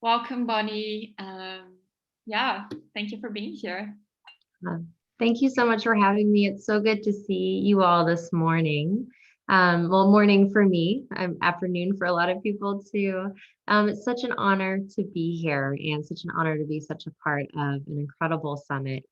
Welcome, Bonnie. Yeah, thank you for being here. Uh, Thank you so much for having me. It's so good to see you all this morning. Well, morning for me, afternoon for a lot of people too. It's such an honor to be here and such an honor to be such a part of an incredible summit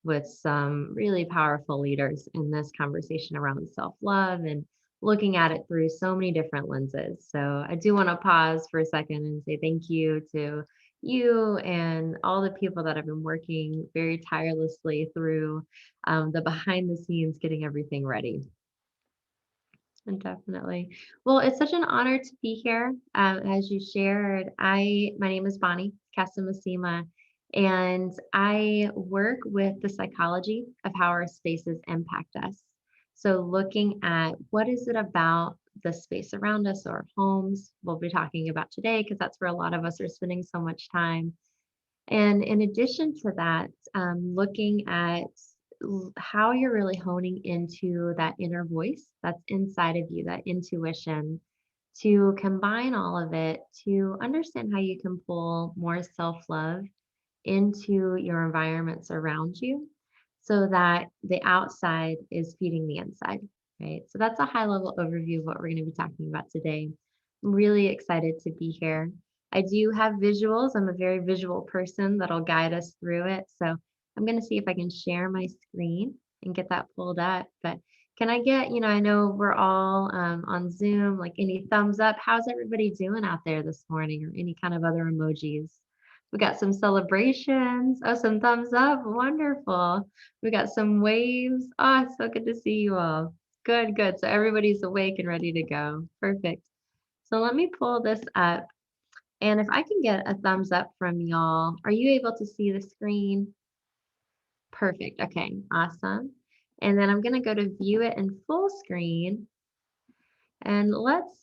with some really powerful leaders in this conversation around self-love and looking at it through so many different lenses. So I do want to pause for a second and say thank you to you and all the people that have been working very tirelessly through the behind the scenes getting everything ready. And definitely. Well, it's such an honor to be here. As you shared, my name is Bonnie Casamassima, and I work with the psychology of how our spaces impact us. So, looking at what is it about the space around us or homes, we'll be talking about today because that's where a lot of us are spending so much time. And in addition to that, looking at how you're really honing into that inner voice that's inside of you, that intuition, to combine all of it to understand how you can pull more self love into your environments around you so that the outside is feeding the inside, right? So that's a high level overview of what we're going to be talking about today. I'm really excited to be here. I do have visuals. I'm a very visual person that'll guide us through it. So I'm going to see if I can share my screen and get that pulled up. But can I get, I know we're all on Zoom, like any thumbs up? How's everybody doing out there this morning or any kind of other emojis? We got some celebrations. Oh, some thumbs up. Wonderful. We got some waves. Oh, it's so good to see you all. Good, good. So everybody's awake and ready to go. Perfect. So let me pull this up. And if I can get a thumbs up from y'all, are you able to see the screen? Perfect. Okay, awesome. And then I'm going to go to view it in full screen. And let's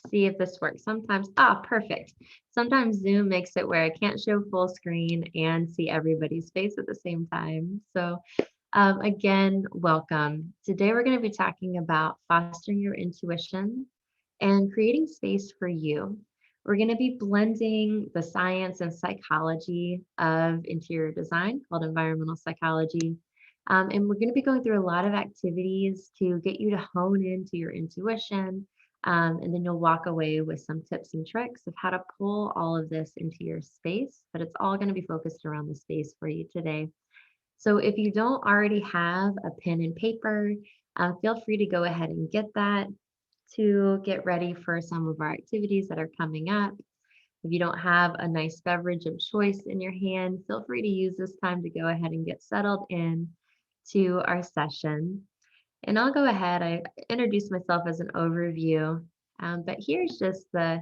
see if this works. Sometimes, perfect. Sometimes Zoom makes it where I can't show full screen and see everybody's face at the same time. So again, welcome. Today we're going to be talking about fostering your intuition and creating space for you. We're going to be blending the science and psychology of interior design called environmental psychology. And we're going to be going through a lot of activities to get you to hone into your intuition, and then you'll walk away with some tips and tricks of how to pull all of this into your space, but it's all going to be focused around the space for you today. So if you don't already have a pen and paper, feel free to go ahead and get that to get ready for some of our activities that are coming up. If you don't have a nice beverage of choice in your hand, feel free to use this time to go ahead and get settled in to our session. And I'll go ahead. I introduced myself as an overview, but here's just the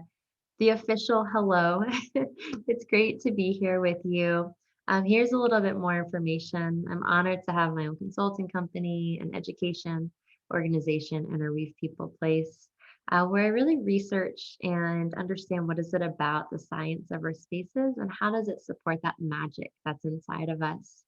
official hello. It's great to be here with you. Here's a little bit more information. I'm honored to have my own consulting company and education organization in a Reef People Place, where I really research and understand what is it about the science of our spaces and how does it support that magic that's inside of us.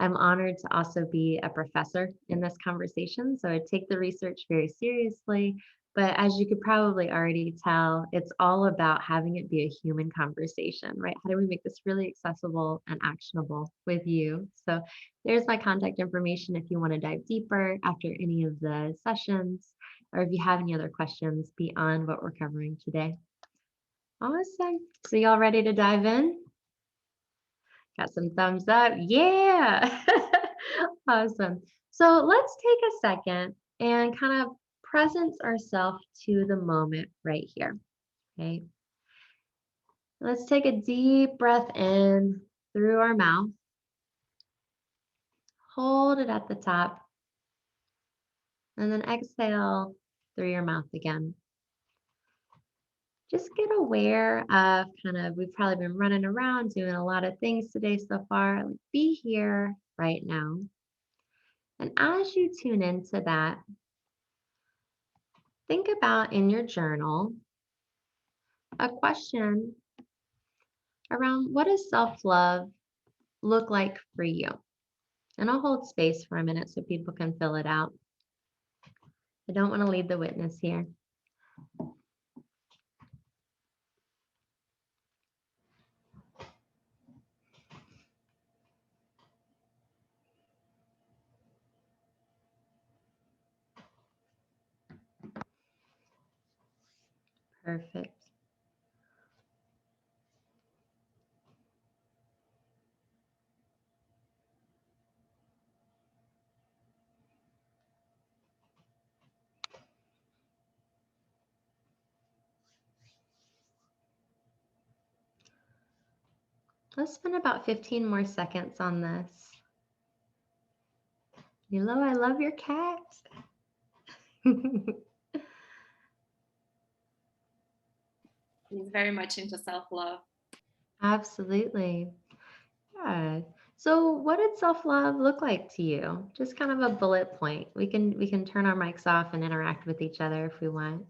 I'm honored to also be a professor in this conversation. So I take the research very seriously. But as you could probably already tell, it's all about having it be a human conversation, right? How do we make this really accessible and actionable with you? So there's my contact information if you want to dive deeper after any of the sessions, or if you have any other questions beyond what we're covering today. Awesome. So y'all ready to dive in? Got some thumbs up. Yeah. Awesome. So let's take a second and kind of presence ourselves to the moment right here. Okay. Let's take a deep breath in through our mouth. Hold it at the top. And then exhale through your mouth again. Just get aware of we've probably been running around doing a lot of things today so far. Be here right now. And as you tune into that, think about in your journal a question around what does self-love look like for you? And I'll hold space for a minute so people can fill it out. I don't want to lead the witness here. Perfect. Let's spend about 15 more seconds on this. Eloah, I love your cat. He's very much into self-love. Absolutely. Yeah. So what did self-love look like to you? Just kind of a bullet point. We can turn our mics off and interact with each other if we want.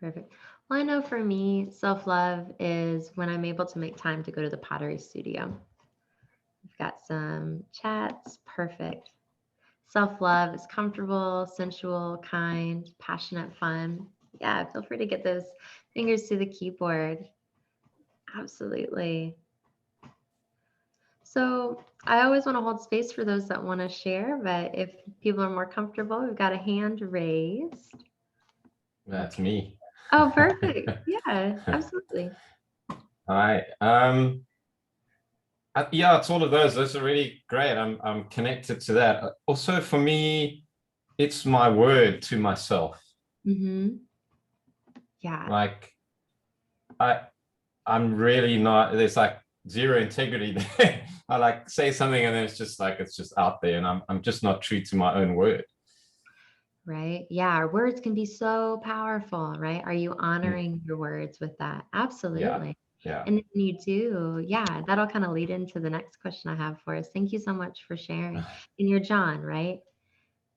Perfect. Well, I know for me, self-love is when I'm able to make time to go to the pottery studio. We've got some chats. Perfect. Self-love is comfortable, sensual, kind, passionate, fun. Yeah, feel free to get those fingers to the keyboard. Absolutely. So I always want to hold space for those that want to share, but if people are more comfortable, we've got a hand raised. That's me. Oh, perfect. Yeah, absolutely. Hi. Yeah, it's all of those. Those are really great. I'm connected to that. Also, for me, it's my word to myself. Mm-hmm. Yeah. Like I'm really not. There's like zero integrity there. I like say something and then it's just out there, and I'm just not true to my own word. Right. Yeah. Our words can be so powerful, right? Are you honoring your words with that? Absolutely. Yeah. And if you do, yeah, that'll kind of lead into the next question I have for us. Thank you so much for sharing. And you're John, right?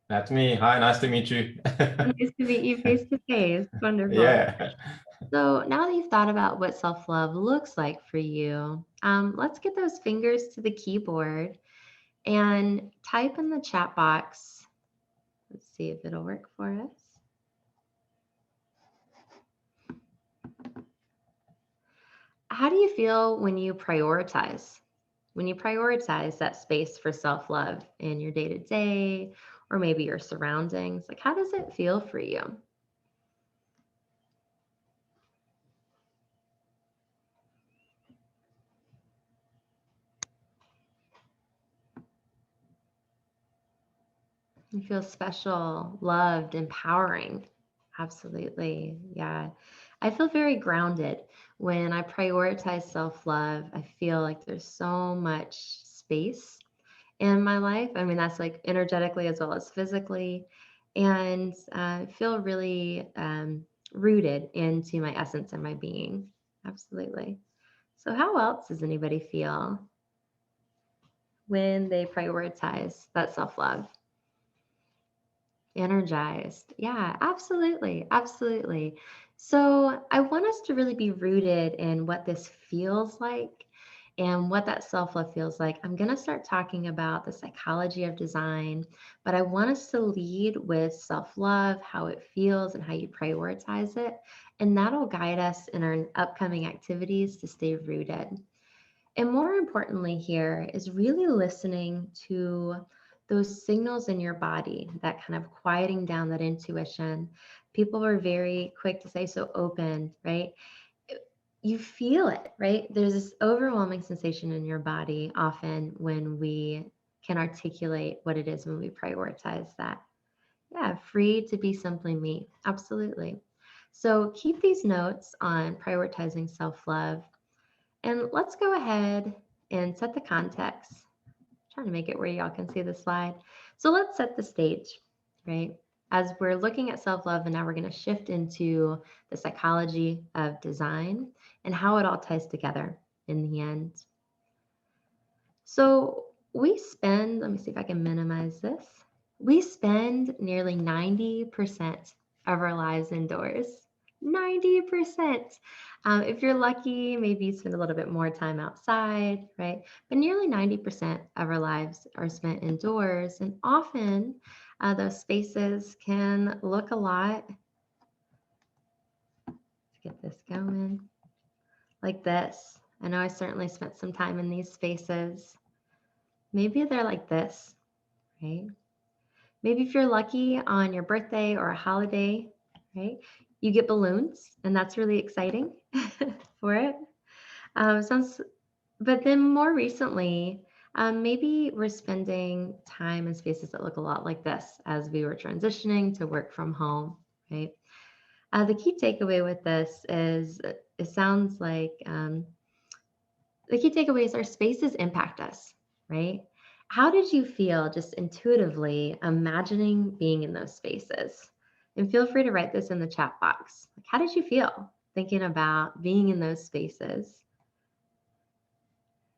That's me. Hi, nice to meet you. Nice to meet you face to face. Wonderful. Yeah. So now that you've thought about what self-love looks like for you, let's get those fingers to the keyboard and type in the chat box. Let's see if it'll work for us. How do you feel when you prioritize? When you prioritize that space for self-love in your day-to-day or maybe your surroundings, like how does it feel for you? You feel special, loved, empowering. Absolutely. Yeah. I feel very grounded when I prioritize self-love. I feel like there's so much space in my life. I mean, that's like energetically as well as physically. And I feel really rooted into my essence and my being. Absolutely. So, how else does anybody feel when they prioritize that self-love? Energized. Yeah, absolutely. Absolutely. So I want us to really be rooted in what this feels like and what that self love feels like. I'm going to start talking about the psychology of design, but I want us to lead with self love, how it feels, and how you prioritize it. And that'll guide us in our upcoming activities to stay rooted. And more importantly, here is really listening to those signals in your body, that kind of quieting down that intuition. People are very quick to say, so open, right? You feel it, right? There's this overwhelming sensation in your body often when we can articulate what it is when we prioritize that. Yeah, free to be simply me. Absolutely. So keep these notes on prioritizing self love. And let's go ahead and set the context. I'm trying to make it where y'all can see the slide. So let's set the stage, right? As we're looking at self-love, and now we're going to shift into the psychology of design and how it all ties together in the end. So we spend, let me see if I can minimize this. We spend nearly 90% of our lives indoors. 90%. If you're lucky, maybe you spend a little bit more time outside, right? But nearly 90% of our lives are spent indoors. And often those spaces can look a lot, let's get this going, like this. I know I certainly spent some time in these spaces. Maybe they're like this, right? Maybe if you're lucky on your birthday or a holiday, right, you get balloons, and that's really exciting for it. Sounds, but then more recently, maybe we're spending time in spaces that look a lot like this as we were transitioning to work from home, right? The key takeaway with this is it sounds like the key takeaway is our spaces impact us, right? How did you feel just intuitively imagining being in those spaces? And feel free to write this in the chat box. Like, how did you feel thinking about being in those spaces?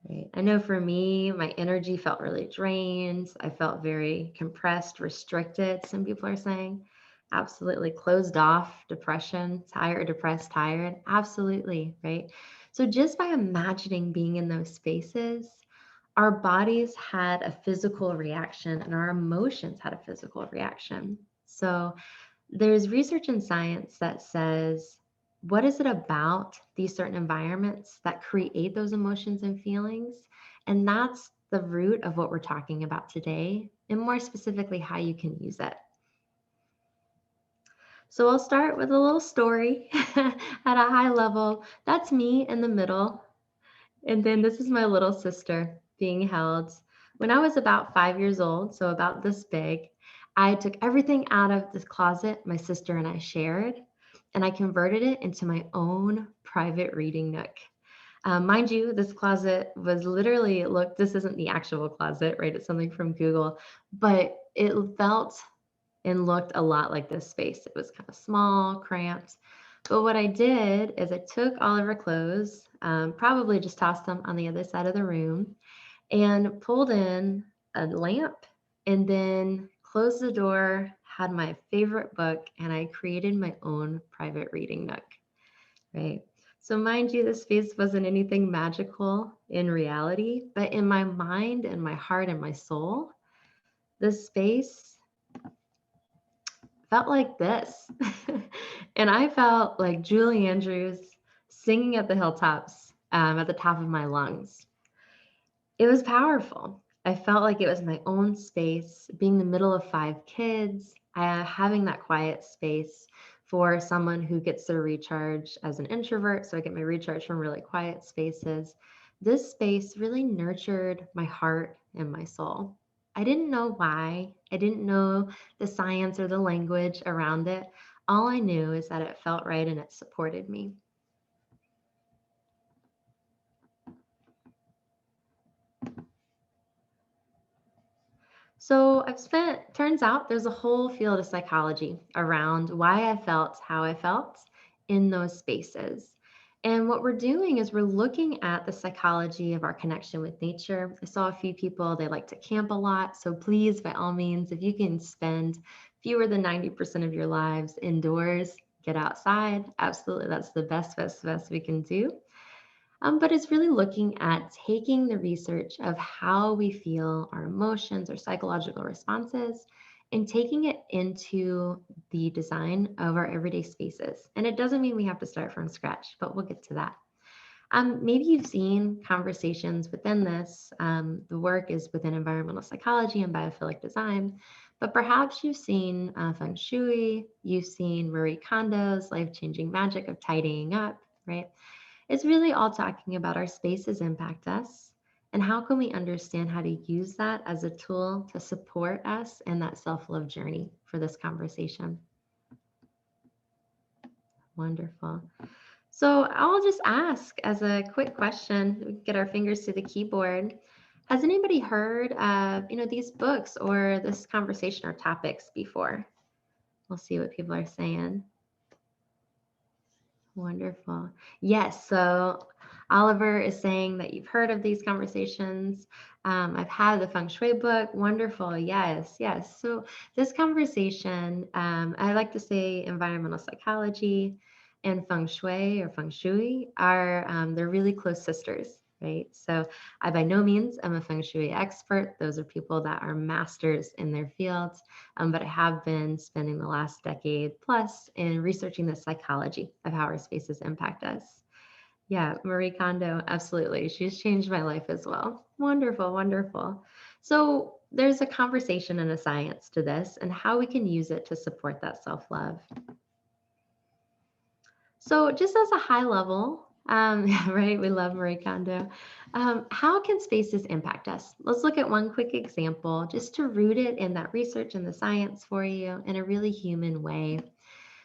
Right. I know for me, my energy felt really drained. I felt very compressed, restricted. Some people are saying absolutely closed off, depression, tired, depressed, tired. Absolutely. Right. So just by imagining being in those spaces, our bodies had a physical reaction and our emotions had a physical reaction. So there's research in science that says, what is it about these certain environments that create those emotions and feelings? And that's the root of what we're talking about today, and more specifically, how you can use it. So I'll start with a little story at a high level. That's me in the middle. And then this is my little sister being held. When I was about 5 years old, so about this big, I took everything out of this closet my sister and I shared, and I converted it into my own private reading nook. Mind you, this closet was literally, look, this isn't the actual closet, right? It's something from Google, but it felt and looked a lot like this space. It was kind of small, cramped. But what I did is I took all of her clothes, probably just tossed them on the other side of the room, and pulled in a lamp, and then closed the door, had my favorite book, and I created my own private reading nook, right? So mind you, this space wasn't anything magical in reality, but in my mind and my heart and my soul, this space felt like this. And I felt like Julie Andrews singing at the hilltops, at the top of my lungs. It was powerful. I felt like it was my own space, being the middle of 5 kids, having that quiet space for someone who gets their recharge as an introvert. So I get my recharge from really quiet spaces. This space really nurtured my heart and my soul. I didn't know why. I didn't know the science or the language around it. All I knew is that it felt right and it supported me. So turns out there's a whole field of psychology around why I felt how I felt in those spaces. And what we're doing is we're looking at the psychology of our connection with nature. I saw a few people, they like to camp a lot. So please, by all means, if you can spend fewer than 90% of your lives indoors, get outside. Absolutely, that's the best we can do. But it's really looking at taking the research of how we feel, our emotions, our psychological responses, and taking it into the design of our everyday spaces. And it doesn't mean we have to start from scratch, but we'll get to that. Maybe you've seen conversations within this. The work is within environmental psychology and biophilic design, but perhaps you've seen Feng Shui, you've seen Marie Kondo's life-changing magic of tidying up, right? It's really all talking about our spaces impact us and how can we understand how to use that as a tool to support us in that self-love journey for this conversation. Wonderful. So I'll just ask as a quick question, we get our fingers to the keyboard. Has anybody heard of, these books or this conversation or topics before? We'll see what people are saying. Wonderful. Yes. So Oliver is saying that you've heard of these conversations. I've had the Feng Shui book. Wonderful. Yes. Yes. So this conversation, I like to say environmental psychology and Feng Shui or Feng Shui are, they're really close sisters, right? So I by no means am a Feng Shui expert. Those are people that are masters in their fields. But I have been spending the last decade plus in researching the psychology of how our spaces impact us. Yeah, Marie Kondo, absolutely. She's changed my life as well. Wonderful, wonderful. So there's a conversation and a science to this and how we can use it to support that self-love. So just as a high level, right, we love Marie Kondo. How can spaces impact us? Let's look at one quick example just to root it in that research and the science for you in a really human way.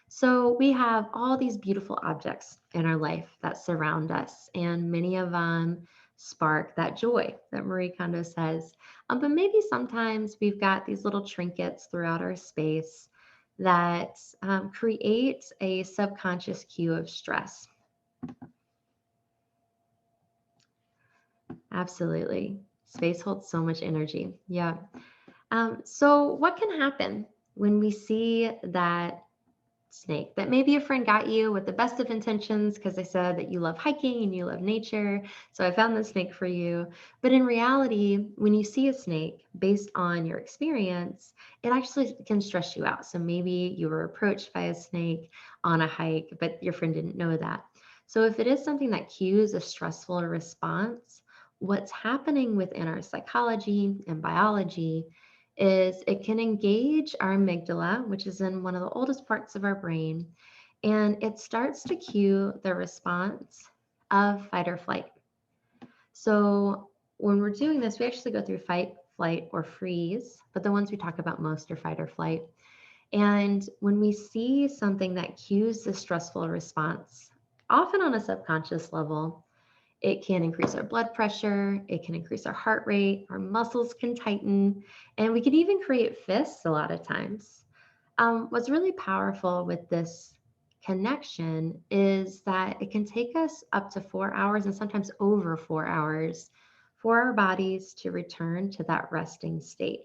So we have all these beautiful objects in our life that surround us, and many of them spark that joy that Marie Kondo says. But maybe sometimes we've got these little trinkets throughout our space that create a subconscious cue of stress. Absolutely. Space holds so much energy. Yeah. So what can happen when we see that snake that maybe a friend got you with the best of intentions because they said that you love hiking and you love nature, so I found the snake for you. But in reality, when you see a snake based on your experience, it actually can stress you out. So maybe you were approached by a snake on a hike, but your friend didn't know that. So if it is something that cues a stressful response, what's happening within our psychology and biology is it can engage our amygdala, which is in one of the oldest parts of our brain, and it starts to cue the response of fight or flight. So when we're doing this, we actually go through fight, flight, or freeze, but the ones we talk about most are fight or flight. And when we see something that cues the stressful response, often on a subconscious level, it can increase our blood pressure, it can increase our heart rate, our muscles can tighten, and we can even create fists a lot of times. What's really powerful with this connection is that it can take us up to 4 hours and sometimes over 4 hours for our bodies to return to that resting state.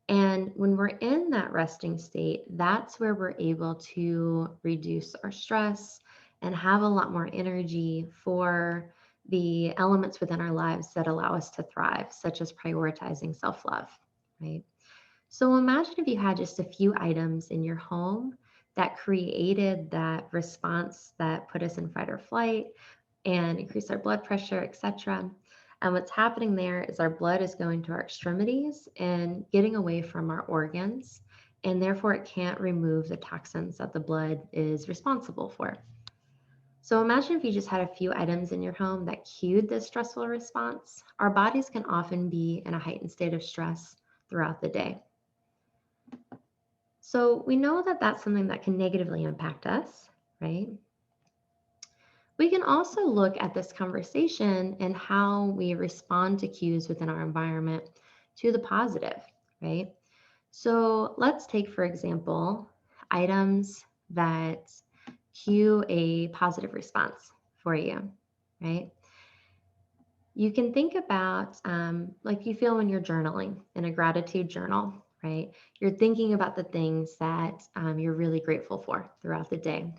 And when we're in that resting state, that's where we're able to reduce our stress and have a lot more energy for the elements within our lives that allow us to thrive, such as prioritizing self-love, right? So imagine if you had just a few items in your home that created that response that put us in fight or flight and increase our blood pressure, etc. And what's happening there is our blood is going to our extremities and getting away from our organs, and therefore it can't remove the toxins that the blood is responsible for. So imagine if you just had a few items in your home that cued this stressful response. Our bodies can often be in a heightened state of stress throughout the day. So we know that that's something that can negatively impact us, right? We can also look at this conversation and how we respond to cues within our environment to the positive, right? So let's take, for example, items that cue a positive response for you, right? You can think about like you feel when you're journaling in a gratitude journal, right? You're thinking about the things that you're really grateful for throughout the day.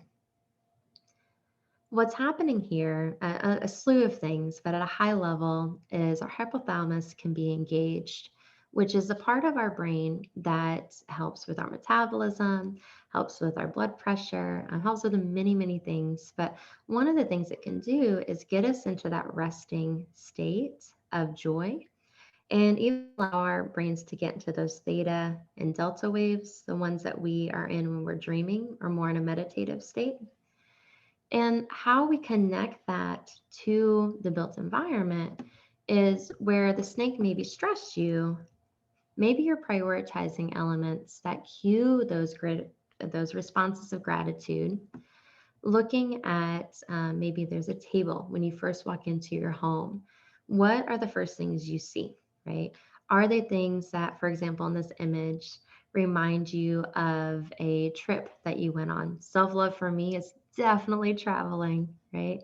What's happening here, a slew of things, but at a high level, is our hypothalamus can be engaged, which is a part of our brain that helps with our metabolism, helps with our blood pressure, helps with many, many things. But one of the things it can do is get us into that resting state of joy and even allow our brains to get into those theta and delta waves, the ones that we are in when we're dreaming or more in a meditative state. And how we connect that to the built environment is where the snake maybe stressed you. Maybe you're prioritizing elements that cue those responses of gratitude. Looking at maybe there's a table when you first walk into your home. What are the first things you see, right? Are they things that, for example, in this image, remind you of a trip that you went on? Self-love for me is definitely traveling, right?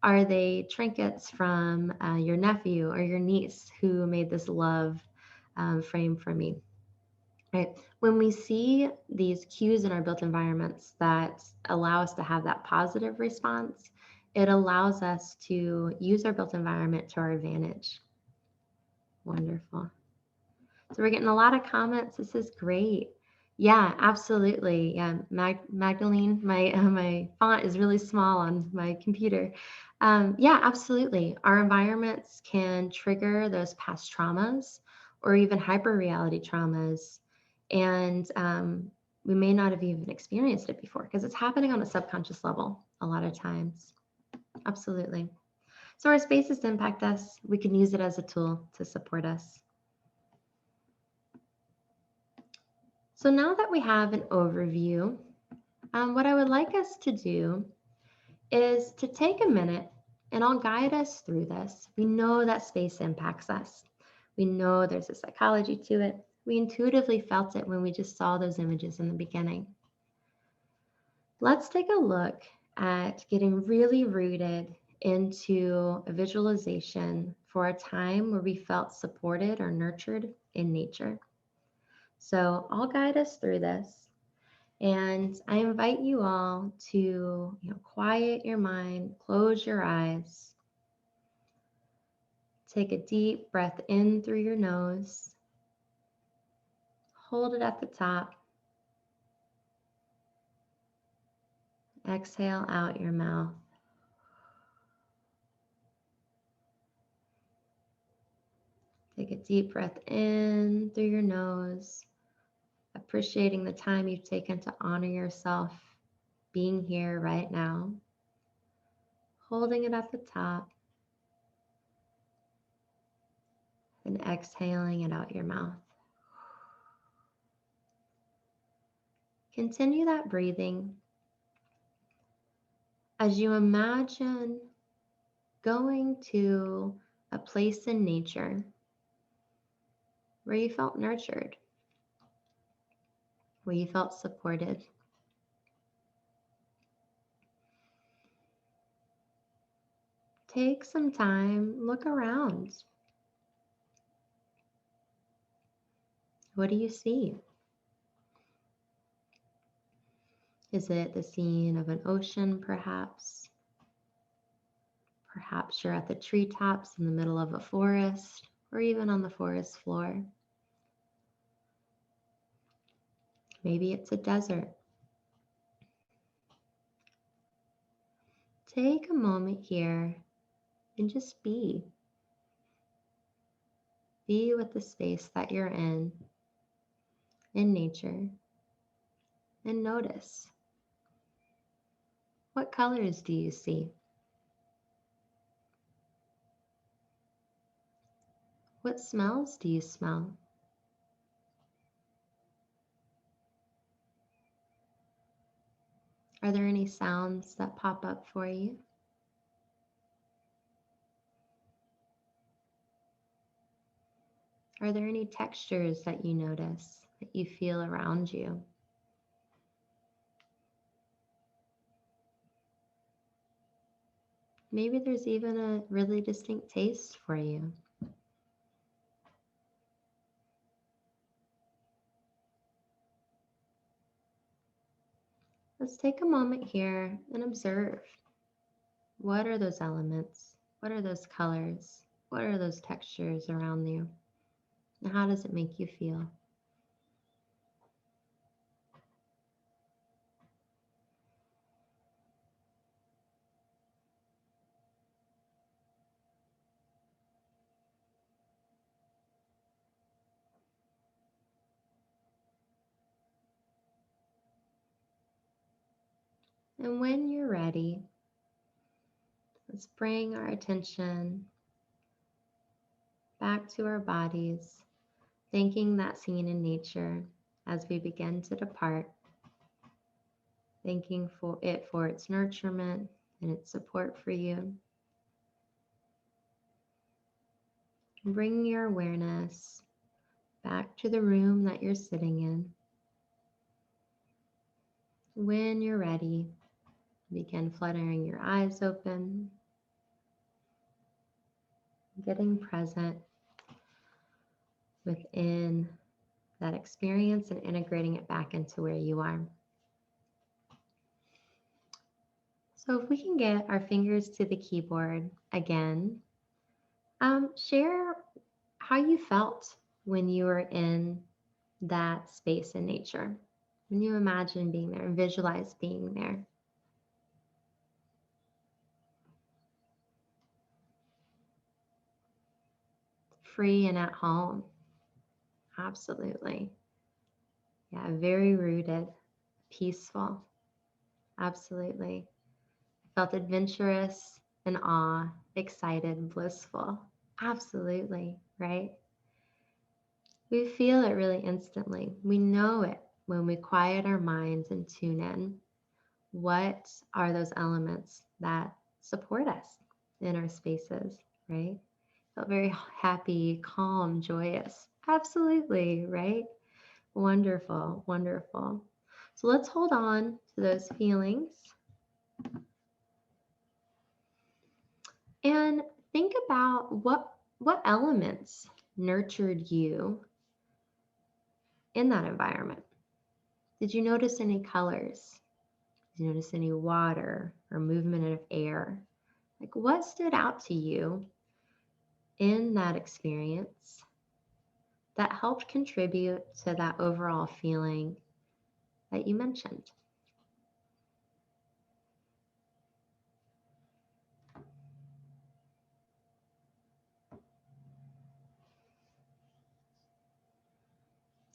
Are they trinkets from your nephew or your niece who made this love frame for me? Right. When we see these cues in our built environments that allow us to have that positive response, it allows us to use our built environment to our advantage. Wonderful. So we're getting a lot of comments. This is great. Yeah, absolutely. Yeah, Magdalene, my font is really small on my computer. Yeah, absolutely. Our environments can trigger those past traumas or even hyper reality traumas. And we may not have even experienced it before because it's happening on a subconscious level a lot of times. Absolutely. So our spaces impact us. We can use it as a tool to support us. So now that we have an overview, what I would like us to do is to take a minute, and I'll guide us through this. We know that space impacts us. We know there's a psychology to it. We intuitively felt it when we just saw those images in the beginning. Let's take a look at getting really rooted into a visualization for a time where we felt supported or nurtured in nature. So I'll guide us through this. And I invite you all to, quiet your mind, close your eyes, take a deep breath in through your nose, hold it at the top, exhale out your mouth. Take a deep breath in through your nose, appreciating the time you've taken to honor yourself being here right now. Holding it at the top and exhaling it out your mouth. Continue that breathing as you imagine going to a place in nature where you felt nurtured, where you felt supported. Take some time, look around. What do you see? Is it the scene of an ocean, perhaps? Perhaps you're at the treetops in the middle of a forest, or even on the forest floor. Maybe it's a desert. Take a moment here and just be. Be with the space that you're in nature, and notice. What colors do you see? What smells do you smell? Are there any sounds that pop up for you? Are there any textures that you notice, that you feel around you? Maybe there's even a really distinct taste for you. Let's take a moment here and observe. What are those elements? What are those colors? What are those textures around you? And how does it make you feel? And when you're ready, let's bring our attention back to our bodies, thanking that scene in nature as we begin to depart, thanking for its nurturement and its support for you. Bring your awareness back to the room that you're sitting in. When you're ready, begin fluttering your eyes open, getting present within that experience and integrating it back into where you are. So if we can get our fingers to the keyboard again, share how you felt when you were in that space in nature, when you imagine being there, visualize being there. Free and at home. Absolutely. Yeah, very rooted, peaceful. Absolutely. Felt adventurous and awe, excited, blissful. Absolutely, right? We feel it really instantly. We know it when we quiet our minds and tune in. What are those elements that support us in our spaces, right? Felt very happy, calm, joyous. Absolutely, right? Wonderful, wonderful. So let's hold on to those feelings and think about what elements nurtured you in that environment. Did you notice any colors? Did you notice any water or movement of air? Like what stood out to you in that experience that helped contribute to that overall feeling that you mentioned?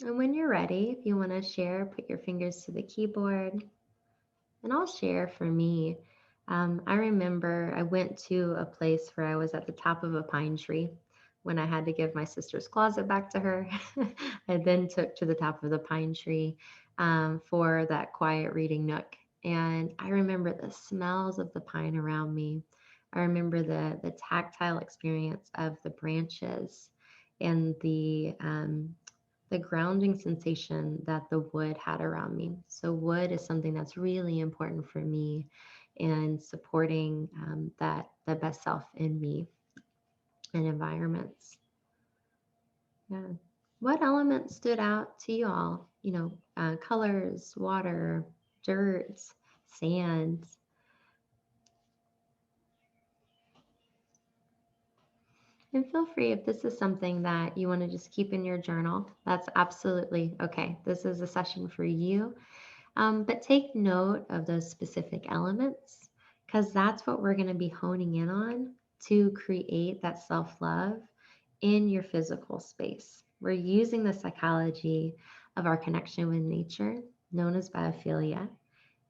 And when you're ready, if you want to share, put your fingers to the keyboard. And I'll share for me. I remember I went to a place where I was at the top of a pine tree when I had to give my sister's closet back to her. I then took to the top of the pine tree for that quiet reading nook. And I remember the smells of the pine around me. I remember the tactile experience of the branches and the grounding sensation that the wood had around me. So wood is something that's really important for me and supporting that the best self in me and environments. Yeah. What elements stood out to you all? Colors, water, dirt, sand. And feel free if this is something that you want to just keep in your journal, that's absolutely okay. This is a session for you. But take note of those specific elements because that's what we're going to be honing in on to create that self-love in your physical space. We're using the psychology of our connection with nature, known as biophilia,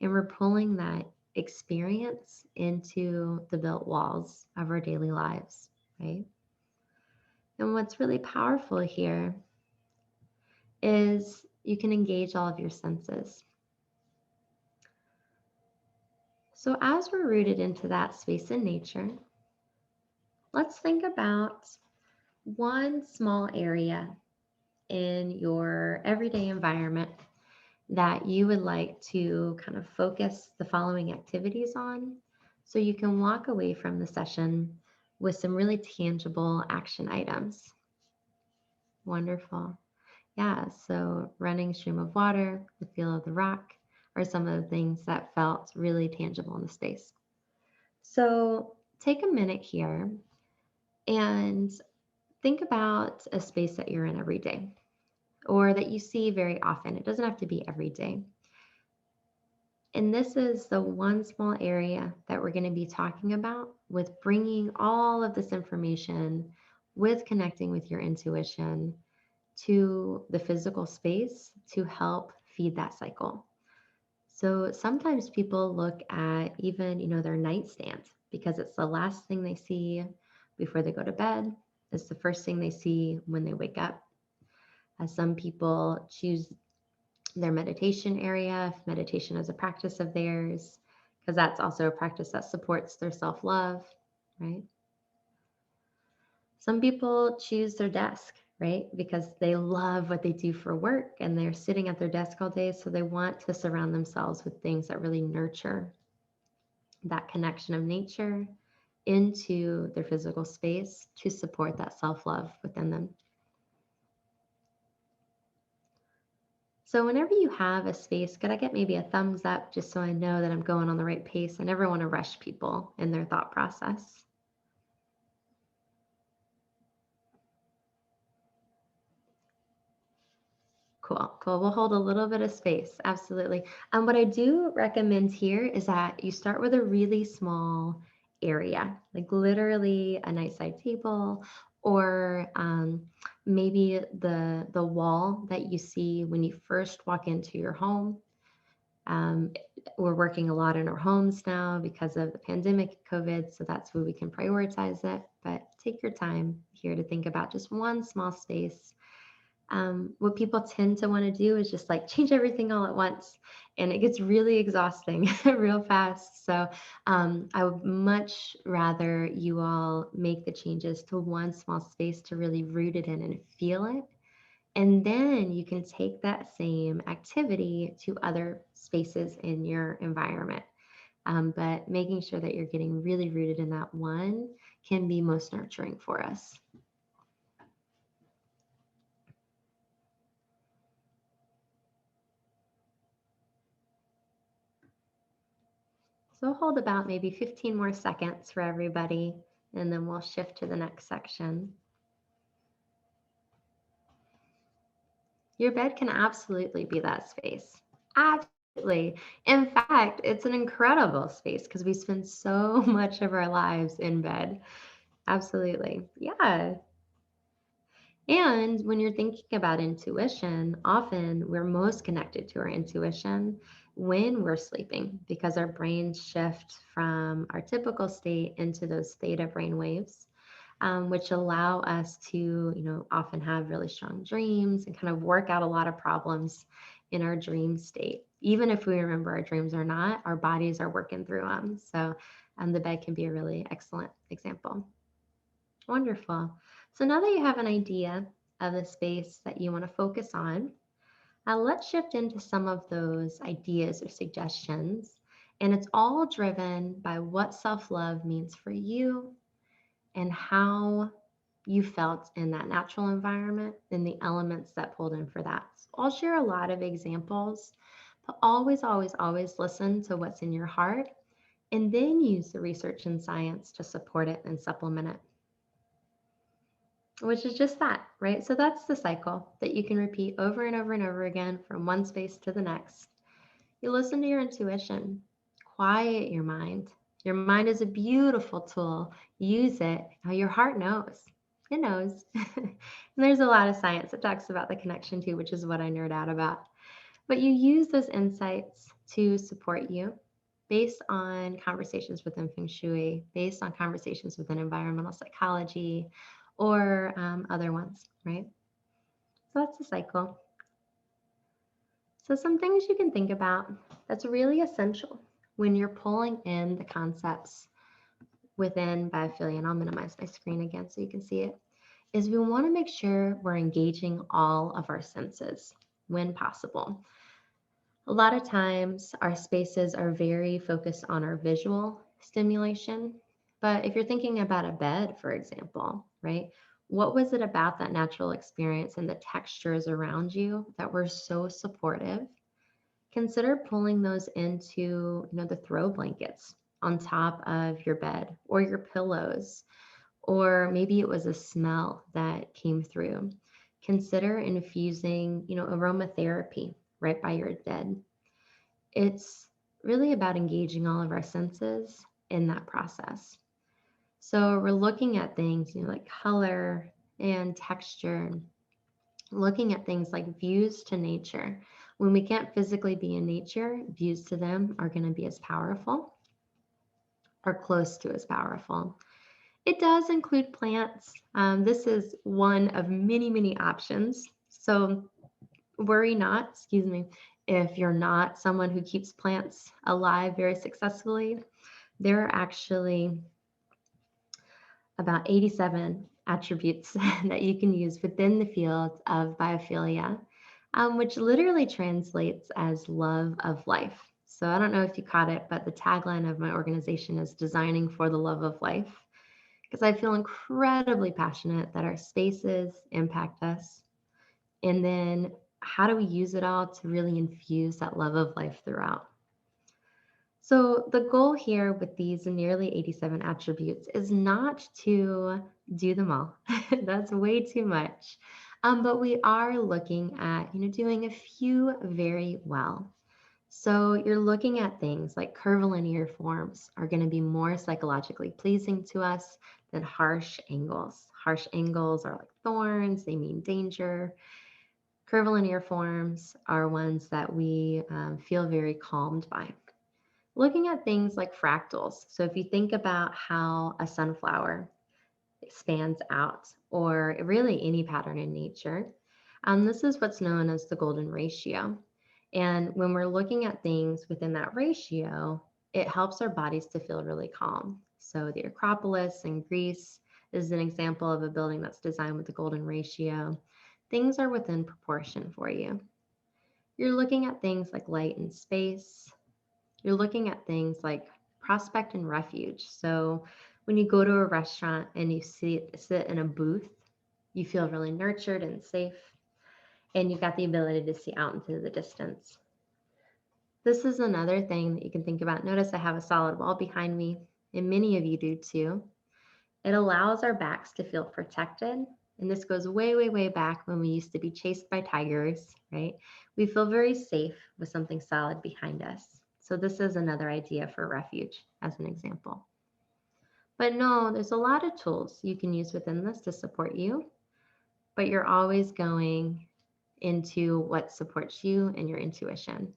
and we're pulling that experience into the built walls of our daily lives, right? And what's really powerful here is you can engage all of your senses. So as we're rooted into that space in nature, let's think about one small area in your everyday environment that you would like to kind of focus the following activities on so you can walk away from the session with some really tangible action items. Wonderful. Yeah, so running stream of water, the feel of the rock are some of the things that felt really tangible in the space. So take a minute here and think about a space that you're in every day or that you see very often. It doesn't have to be every day. And this is the one small area that we're going to be talking about with bringing all of this information with connecting with your intuition to the physical space to help feed that cycle. So sometimes people look at even, their nightstand because it's the last thing they see before they go to bed. It's the first thing they see when they wake up. Some people choose their meditation area, if meditation is a practice of theirs, because that's also a practice that supports their self-love, right? Some people choose their desk, right? Because they love what they do for work and they're sitting at their desk all day. So they want to surround themselves with things that really nurture that connection of nature into their physical space to support that self-love within them. So whenever you have a space, could I get maybe a thumbs up just so I know that I'm going on the right pace? I never want to rush people in their thought process. Cool. We'll hold a little bit of space. Absolutely. What I do recommend here is that you start with a really small area, like literally a nice side table or maybe the wall that you see when you first walk into your home. We're working a lot in our homes now because of the pandemic, COVID, so that's where we can prioritize it. But take your time here to think about just one small space. What people tend to want to do is just like change everything all at once, and it gets really exhausting real fast. So I would much rather you all make the changes to one small space to really root it in and feel it. And then you can take that same activity to other spaces in your environment. But making sure that you're getting really rooted in that one can be most nurturing for us. So hold about maybe 15 more seconds for everybody, and then we'll shift to the next section. Your bed can absolutely be that space. Absolutely. In fact, it's an incredible space because we spend so much of our lives in bed. Absolutely. Yeah. And when you're thinking about intuition, often we're most connected to our intuition when we're sleeping because our brains shift from our typical state into those theta brain waves, which allow us to, often have really strong dreams and kind of work out a lot of problems in our dream state. Even if we remember our dreams or not, our bodies are working through them. So the bed can be a really excellent example. Wonderful. So now that you have an idea of the space that you want to focus on, let's shift into some of those ideas or suggestions. And it's all driven by what self-love means for you and how you felt in that natural environment and the elements that pulled in for that. So I'll share a lot of examples, but always, always, always listen to what's in your heart and then use the research and science to support it and supplement it. Which is just that, right? So that's the cycle that you can repeat over and over and over again from one space to the next. You listen to your intuition, quiet your mind. Your mind is a beautiful tool. Use it. Now your heart knows. It knows. And there's a lot of science that talks about the connection too, which is what I nerd out about. But you use those insights to support you based on conversations within Feng Shui, based on conversations within environmental psychology, or other ones, right? So that's the cycle. So some things you can think about that's really essential when you're pulling in the concepts within biophilia, and I'll minimize my screen again so you can see it, is we want to make sure we're engaging all of our senses when possible. A lot of times our spaces are very focused on our visual stimulation, but if you're thinking about a bed, for example, right? What was it about that natural experience and the textures around you that were so supportive? Consider pulling those into, the throw blankets on top of your bed or your pillows, or maybe it was a smell that came through. Consider infusing, aromatherapy right by your bed. It's really about engaging all of our senses in that process. So we're looking at things, like color and texture, looking at things like views to nature. When we can't physically be in nature, views to them are going to be as powerful or close to as powerful. It does include plants. This is one of many, many options. So worry not, if you're not someone who keeps plants alive very successfully. There are actually about 87 attributes that you can use within the field of biophilia, which literally translates as love of life. So I don't know if you caught it, but the tagline of my organization is designing for the love of life, because I feel incredibly passionate that our spaces impact us. And then how do we use it all to really infuse that love of life throughout? So the goal here with these nearly 87 attributes is not to do them all. That's way too much. But we are looking at, doing a few very well. So you're looking at things like curvilinear forms are going to be more psychologically pleasing to us than harsh angles. Harsh angles are like thorns, they mean danger. Curvilinear forms are ones that we feel very calmed by. Looking at things like fractals. So if you think about how a sunflower expands out, or really any pattern in nature, this is what's known as the golden ratio. And when we're looking at things within that ratio, it helps our bodies to feel really calm. So the Acropolis in Greece is an example of a building that's designed with the golden ratio. Things are within proportion for you. You're looking at things like light and space. You're looking at things like prospect and refuge. So when you go to a restaurant and you sit in a booth, you feel really nurtured and safe, and you've got the ability to see out into the distance. This is another thing that you can think about. Notice I have a solid wall behind me, and many of you do too. It allows our backs to feel protected. And this goes way, way, way back when we used to be chased by tigers, right? We feel very safe with something solid behind us. So this is another idea for refuge as an example. But no, there's a lot of tools you can use within this to support you, but you're always going into what supports you and your intuition.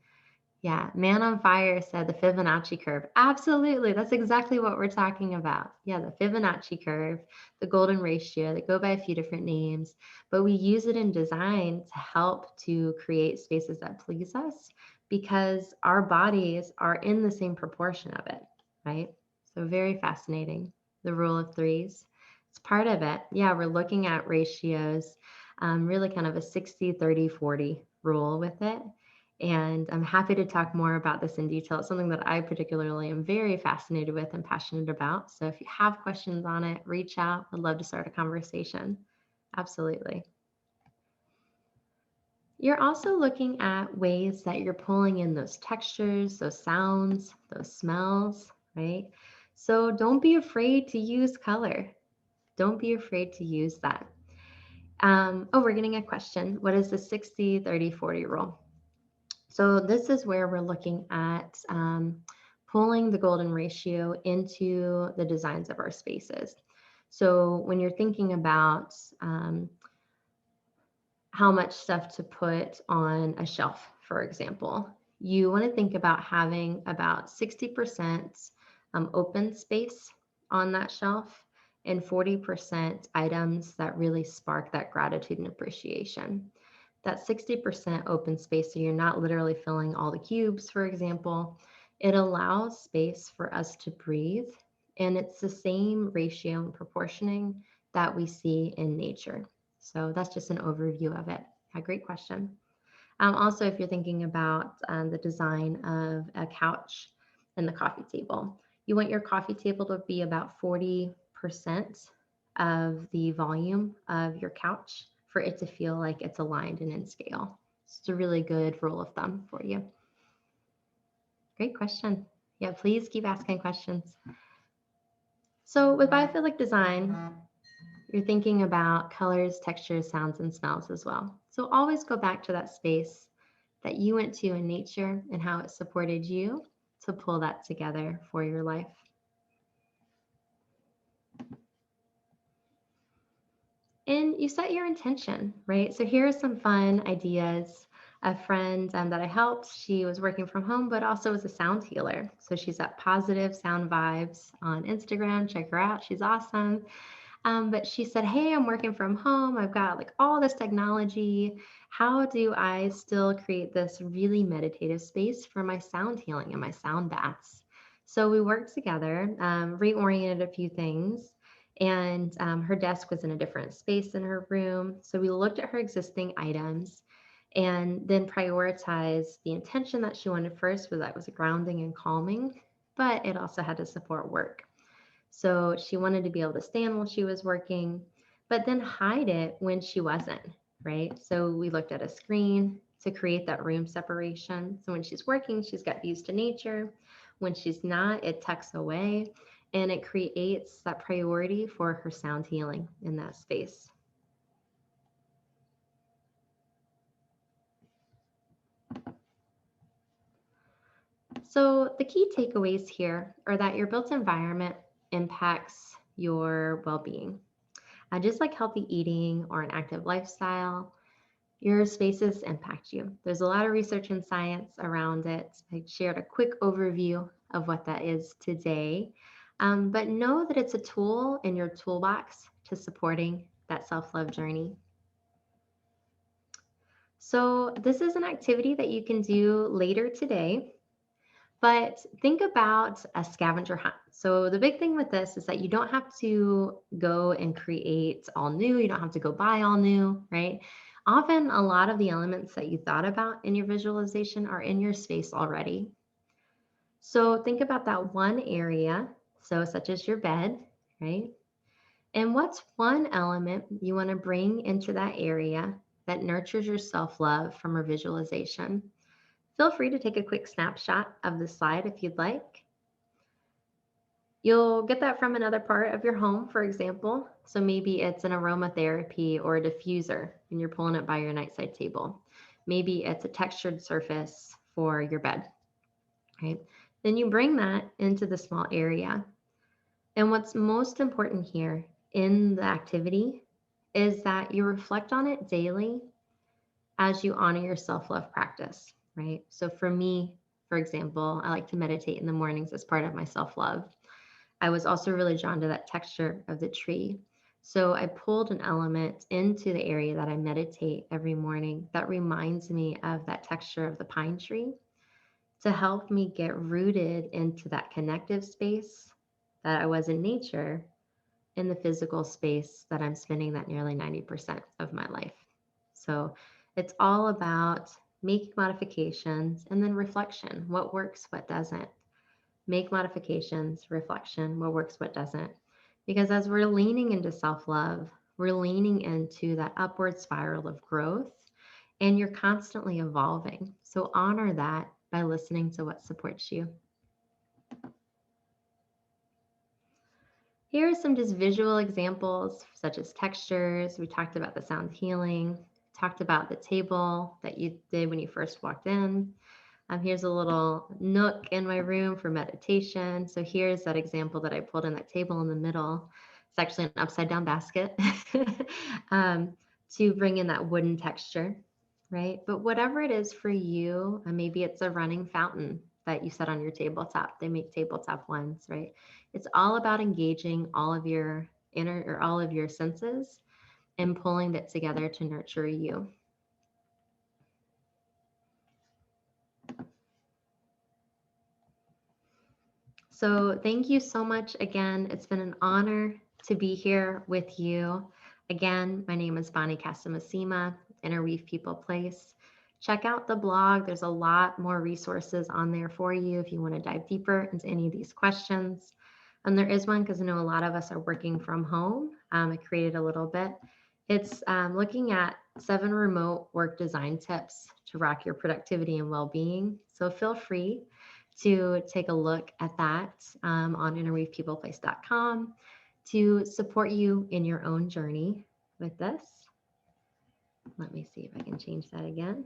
Yeah, Man on Fire said the Fibonacci curve. Absolutely, that's exactly what we're talking about. Yeah, the Fibonacci curve, the golden ratio, they go by a few different names, but we use it in design to help to create spaces that please us because our bodies are in the same proportion of it, right? So very fascinating. The rule of threes, it's part of it. Yeah, we're looking at ratios, really kind of a 60, 30, 40 rule with it. And I'm happy to talk more about this in detail. It's something that I particularly am very fascinated with and passionate about. So if you have questions on it, reach out. I'd love to start a conversation. Absolutely. You're also looking at ways that you're pulling in those textures, those sounds, those smells, right? So don't be afraid to use color. Don't be afraid to use that. Oh, we're getting a question. What is the 60, 30, 40 rule? So this is where we're looking at pulling the golden ratio into the designs of our spaces. So when you're thinking about how much stuff to put on a shelf, for example, you want to think about having about 60% open space on that shelf and 40% items that really spark that gratitude and appreciation. That 60% open space, so you're not literally filling all the cubes, for example, it allows space for us to breathe. And it's the same ratio and proportioning that we see in nature. So that's just an overview of it. A great question. Also, if you're thinking about the design of a couch and the coffee table, you want your coffee table to be about 40% of the volume of your couch for it to feel like it's aligned and in scale. It's a really good rule of thumb for you. Great question. Yeah, please keep asking questions. So with biophilic design, you're thinking about colors, textures, sounds, and smells as well. So always go back to that space that you went to in nature and how it supported you to pull that together for your life. And you set your intention, right? So here are some fun ideas. A friend that I helped, she was working from home, but also was a sound healer. So she's at Positive Sound Vibes on Instagram. Check her out. She's awesome. But she said, hey, I'm working from home. I've got like all this technology. How do I still create this really meditative space for my sound healing and my sound baths? So we worked together, reoriented a few things. And her desk was in a different space in her room. So we looked at her existing items and then prioritized the intention that she wanted first, was that was grounding and calming, but it also had to support work. So she wanted to be able to stand while she was working, but then hide it when she wasn't, right? So we looked at a screen to create that room separation. So when she's working, she's got views to nature. When she's not, it tucks away. And it creates that priority for her sound healing in that space. So the key takeaways here are that your built environment impacts your well-being. Just like healthy eating or an active lifestyle, your spaces impact you. There's a lot of research and science around it. I shared a quick overview of what that is today, but know that it's a tool in your toolbox to supporting that self-love journey. So this is an activity that you can do later today, but think about a scavenger hunt. So the big thing with this is that you don't have to go and create all new. You don't have to go buy all new, right? Often a lot of the elements that you thought about in your visualization are in your space already. So think about that one area, so such as your bed, right? And what's one element you want to bring into that area that nurtures your self-love from a visualization? Feel free to take a quick snapshot of the slide if you'd like. You'll get that from another part of your home, for example. So maybe it's an aromatherapy or a diffuser and you're pulling it by your nightside table. Maybe it's a textured surface for your bed, right? Then you bring that into the small area. And what's most important here in the activity is that you reflect on it daily as you honor your self-love practice, right? So for me, for example, I like to meditate in the mornings as part of my self-love. I was also really drawn to that texture of the tree. So I pulled an element into the area that I meditate every morning that reminds me of that texture of the pine tree to help me get rooted into that connective space that I was in nature in the physical space that I'm spending that nearly 90% of my life. So it's all about making modifications and then reflection. What works, what doesn't. Make modifications, reflection, what works, what doesn't. Because as we're leaning into self-love, we're leaning into that upward spiral of growth and you're constantly evolving. So honor that by listening to what supports you. Here are some just visual examples, such as textures. We talked about the sound healing, talked about the table that you did when you first walked in. Here's a little nook in my room for meditation. So here's that example that I pulled in that table in the middle. It's actually an upside down basket to bring in that wooden texture, right? But whatever it is for you, maybe it's a running fountain that you set on your tabletop. They make tabletop ones, right? It's all about engaging all of your inner or all of your senses and pulling that together to nurture you. So thank you so much again. It's been an honor to be here with you. Again, my name is Bonnie Casamassima, Interweave People Place. Check out the blog. There's a lot more resources on there for you if you want to dive deeper into any of these questions. And there is one because I know a lot of us are working from home. I created a little bit. It's looking at 7 remote work design tips to rock your productivity and well-being. So feel free to take a look at that on interweavepeopleplace.com to support you in your own journey with this. Let me see if I can change that again.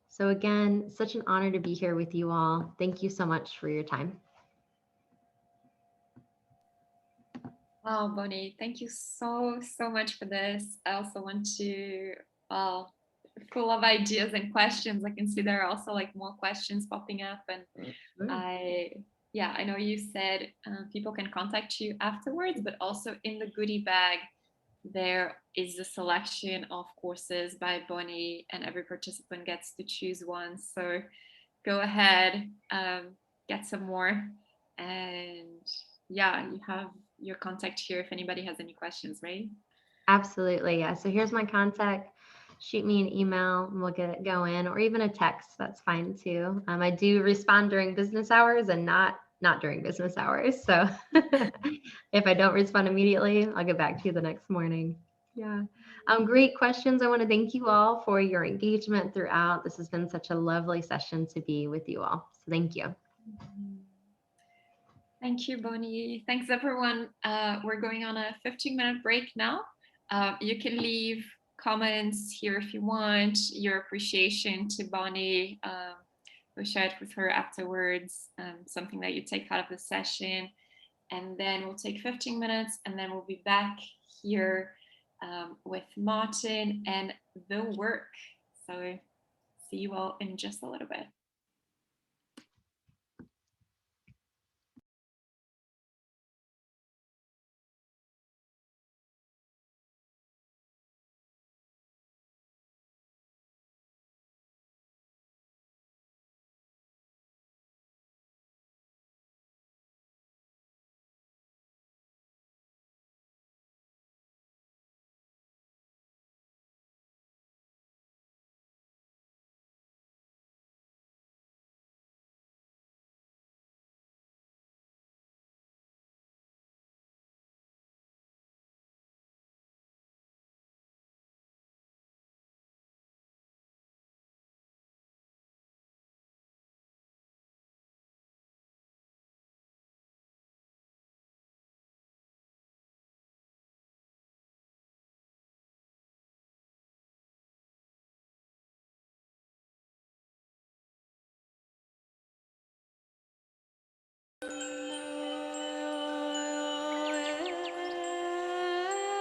So again, such an honor to be here with you all. Thank you so much for your time. Wow, Bonnie, thank you so much for this. I also want to, full of ideas and questions. I can see there are also like more questions popping up, and I know you said people can contact you afterwards, but also in the goodie bag there is a selection of courses by Bonnie, and every participant gets to choose one. So go ahead, get some more, and you have your contact here if anybody has any questions, right? Absolutely. Yeah. So here's my contact. Shoot me an email and we'll get it going, or even a text. That's fine too. I do respond during business hours and not during business hours. So if I don't respond immediately, I'll get back to you the next morning. Yeah. Great questions. I want to thank you all for your engagement throughout. This has been such a lovely session to be with you all. So thank you. Thank you, Bonnie. Thanks, everyone. We're going on a 15-minute break now. You can leave comments here if you want, your appreciation to Bonnie. We'll share it with her afterwards, something that you take out of the session. and then we'll take 15 minutes, and then we'll be back here with Martin and the work. So see you all in just a little bit.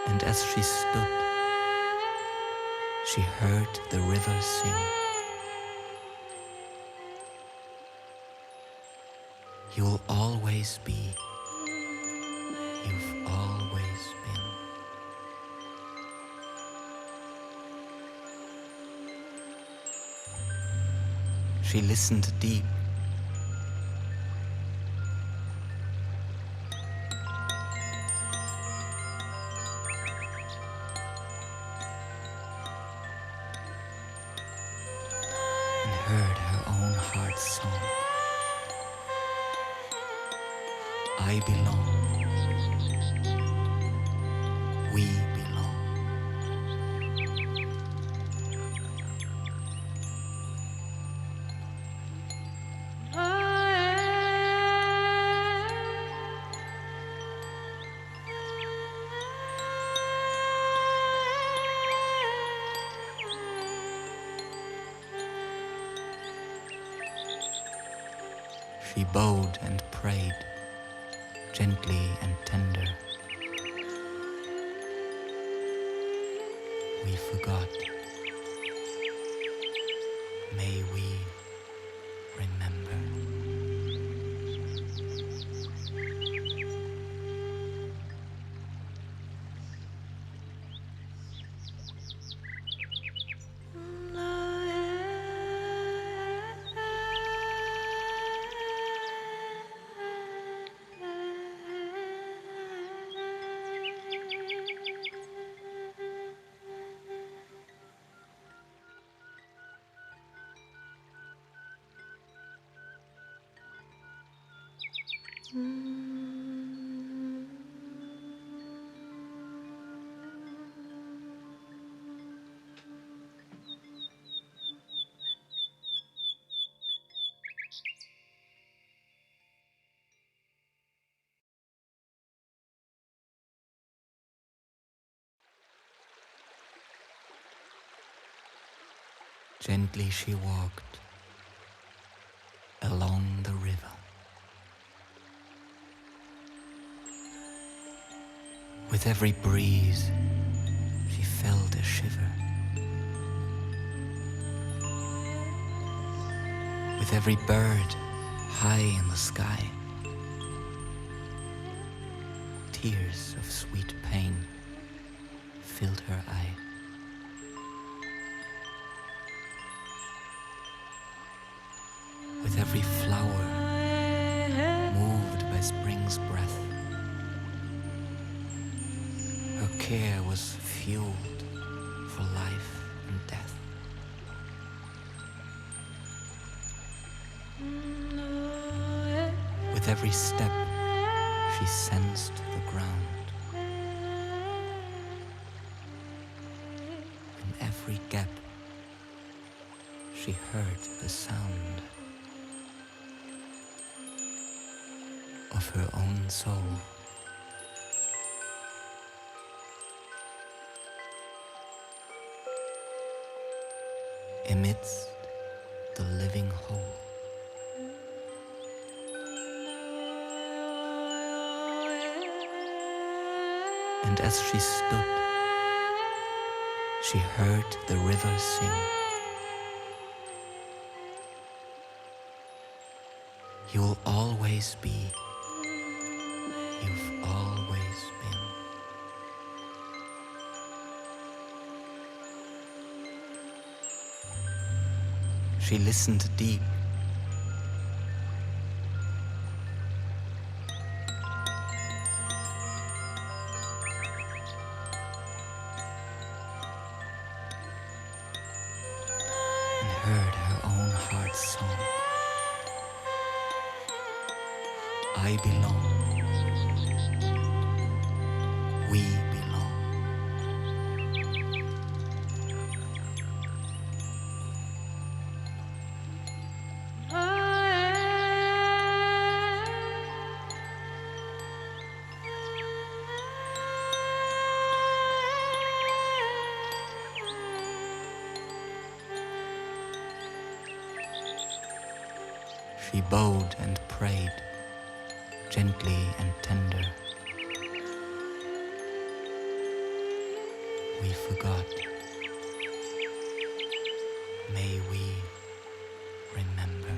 And as she stood, she heard the river sing. You'll always be, you've always been. She listened deep. And heard her own heart's song. I belong. We belong. She bowed and prayed, gently and tender. We forgot. May we remember. Gently she walked along the river. With every breeze, she felt a shiver. With every bird high in the sky, tears of sweet pain filled her eye. With every flower moved by spring's breath, her care was fueled for life and death. With every step, she sensed the ground. In every gap, she heard the sound of her own soul. Amidst the living whole. And as she stood, she heard the river sing. You'll always be, you've always been. She listened deep. And heard her own heart's song. I belong. We belong. She bowed and prayed, gently and tender. We forgot. May we remember.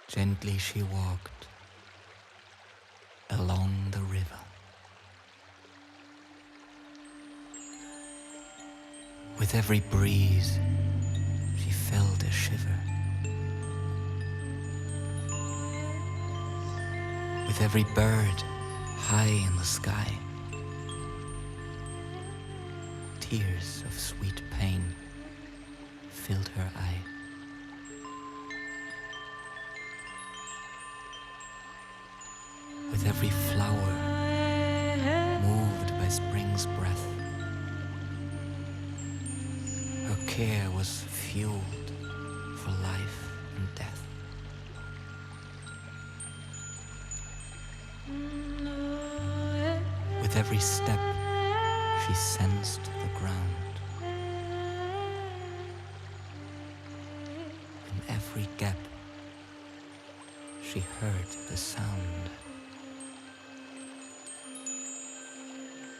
Gently she walked along the river. With every breeze, she felt a shiver. With every bird high in the sky, tears of sweet pain filled her eye. With every flower moved by spring's breath, her care was fueled for life and death. With every step, she sensed the ground. In every gap, she heard the sound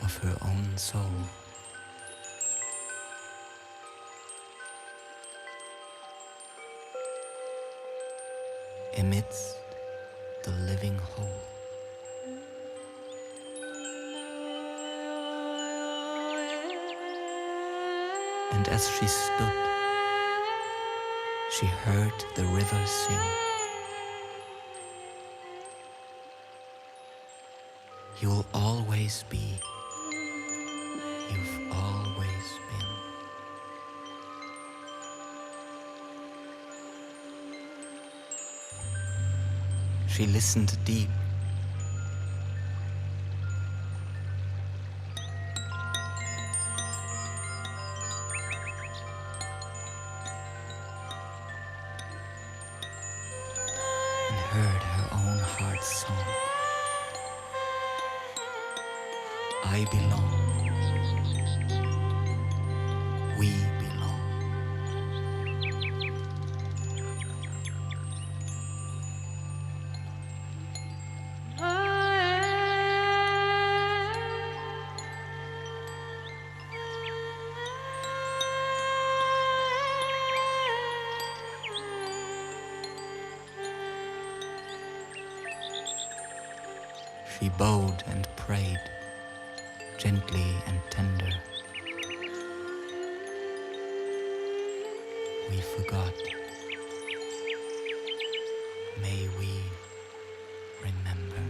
of her own soul. Amidst the living whole. And as she stood, she heard the river sing. You'll always be, you've always been. She listened deep. And heard her own heart's song. I belong. We belong. She bowed and prayed, gently and tender. we forgot. May we remember.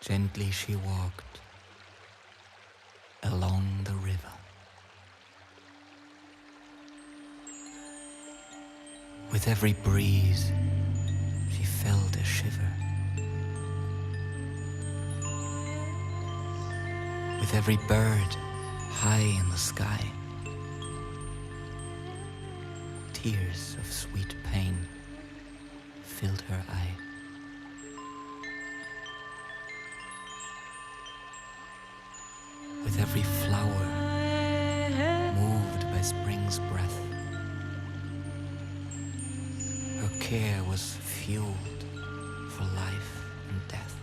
Gently she walked along the river. With every breeze, she felt a shiver. With every bird high in the sky, tears of sweet pain filled her eye. With every flower moved by spring's breath, her care was fueled for life and death.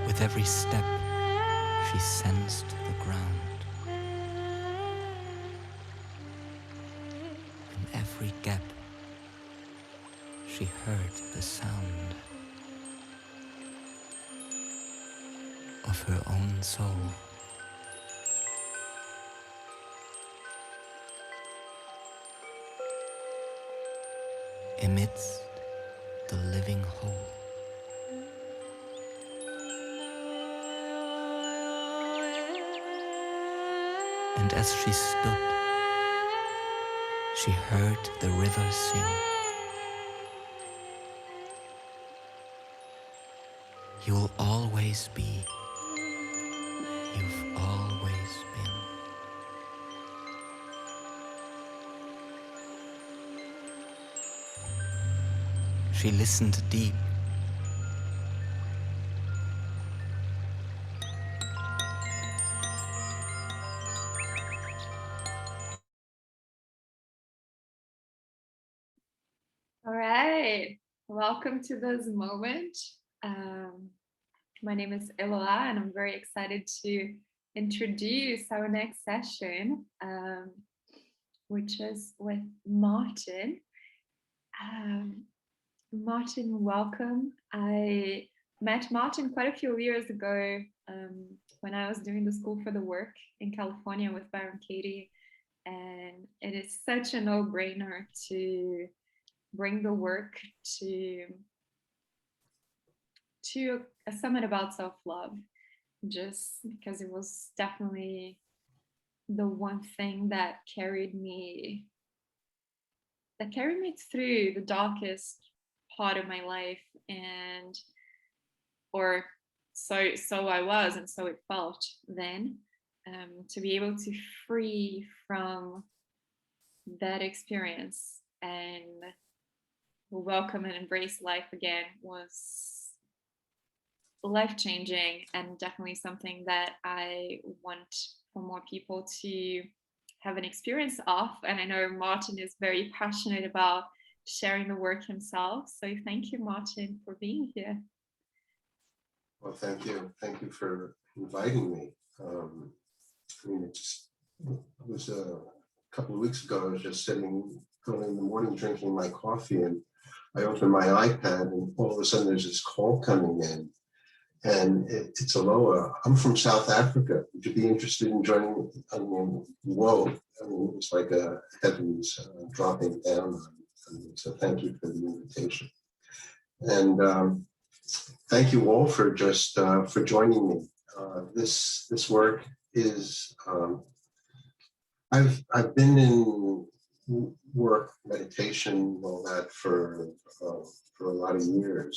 With every step, she sensed the ground. In every gap, she heard the sound of her own soul. Amidst the living whole. And as she stood, she heard the river sing. You'll always be, you've always been. She listened deep. All right, welcome to this moment. My name is Eloah, and I'm very excited to introduce our next session, which is with Martin. Martin, welcome. I met Martin quite a few years ago when I was doing the School for the Work in California with Byron Katie, and it is such a no-brainer to bring the work to a summit about self-love, just because it was definitely the one thing that carried me through the darkest part of my life, and or so I was, and so it felt then, to be able to free from that experience and welcome and embrace life again was life-changing, and definitely something that I want for more people to have an experience of. And I know Martin is very passionate about sharing the work himself. So thank you, Martin, for being here. Well, thank you. Thank you for inviting me. I mean, it was a couple of weeks ago, I was just sitting early in the morning drinking my coffee, and I opened my iPad, and all of a sudden there's this call coming in. And it's Eloah. I'm from South Africa. Would you be interested in joining? I mean, whoa. I mean, it was like a heavens dropping down on me. So thank you for the invitation. And thank you all for just for joining me. This work is, I've been in meditation, all that for a lot of years.